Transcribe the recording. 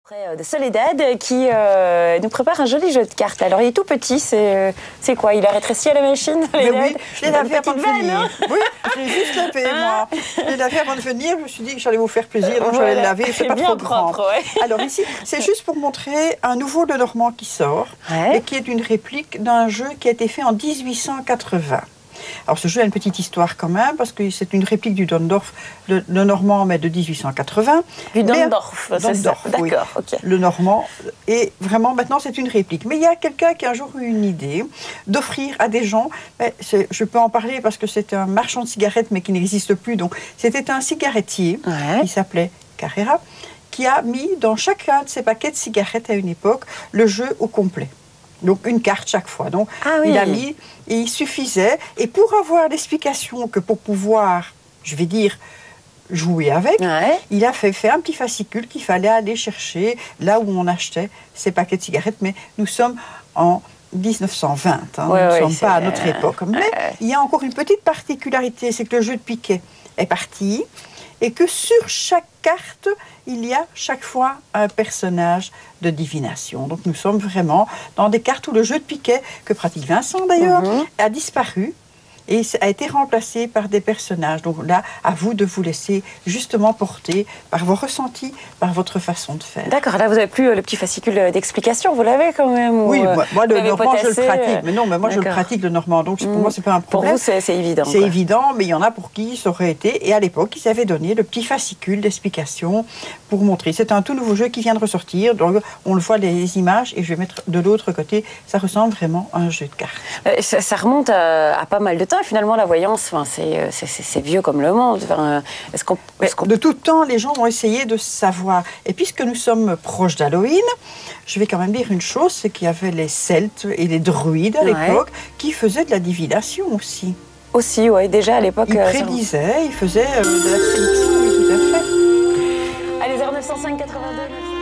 De Soledad qui nous prépare un joli jeu de cartes. Alors il est tout petit, c'est quoi? Il a rétréci à la machine? Mais oui, je l'ai lavé avant de venir. Hein, oui, je l'ai juste lavé moi. Je l'ai lavé avant de venir, je me suis dit que j'allais vous faire plaisir, donc je vais le laver, c'est pas bien trop grand. propre, ouais. Alors ici, c'est juste pour montrer un nouveau Lenormand qui sort, et qui est une réplique d'un jeu qui a été fait en 1880. Alors ce jeu a une petite histoire quand même, parce que c'est une réplique du Dondorf, le Normand, mais de 1880. Du Dondorf, c'est ça, d'accord, oui, ok. le Normand, et vraiment maintenant c'est une réplique. Mais il y a quelqu'un qui a un jour eu une idée d'offrir à des gens, je peux en parler parce que c'est un marchand de cigarettes, mais qui n'existe plus, donc c'était un cigarettier, qui s'appelait Carrera, qui a mis dans chacun de ses paquets de cigarettes à une époque le jeu au complet. Donc une carte chaque fois. Donc il a mis, et il suffisait. Et pour avoir l'explication que pour pouvoir, je vais dire, jouer avec, il a fait un petit fascicule qu'il fallait aller chercher là où on achetait ces paquets de cigarettes. Mais nous sommes en 1920, nous ne sommes pas à notre époque. Mais il y a encore une petite particularité, c'est que le jeu de piquet est parti et que sur chaque carte, il y a chaque fois un personnage de divination. Donc nous sommes vraiment dans des cartes où le jeu de piquet, que pratique Vincent d'ailleurs, a disparu et a été remplacé par des personnages. Donc là, à vous de vous laisser justement porter par vos ressentis, par votre façon de faire. D'accord, là vous n'avez plus le petit fascicule d'explication, vous l'avez quand même? Oui, moi le normand je le pratique, mais non, mais moi je le pratique le normand, donc pour moi c'est pas un problème. Pour vous c'est évident. C'est évident, mais il y en a pour qui ça aurait été, et à l'époque ils avaient donné le petit fascicule d'explication pour montrer. C'est un tout nouveau jeu qui vient de ressortir, donc on le voit les images, et je vais mettre de l'autre côté, ça ressemble vraiment à un jeu de cartes. Ça remonte à pas mal de temps. Finalement, la voyance, c'est vieux comme le monde. De tout temps, les gens ont essayé de savoir. Et puisque nous sommes proches d'Halloween, je vais quand même dire une chose, c'est qu'il y avait les Celtes et les druides à l'époque qui faisaient de la divination aussi. Aussi, oui, déjà à l'époque. Ils prédisaient, ils faisaient de la prédiction, oui, tout à fait. Allez, 0905 82 900.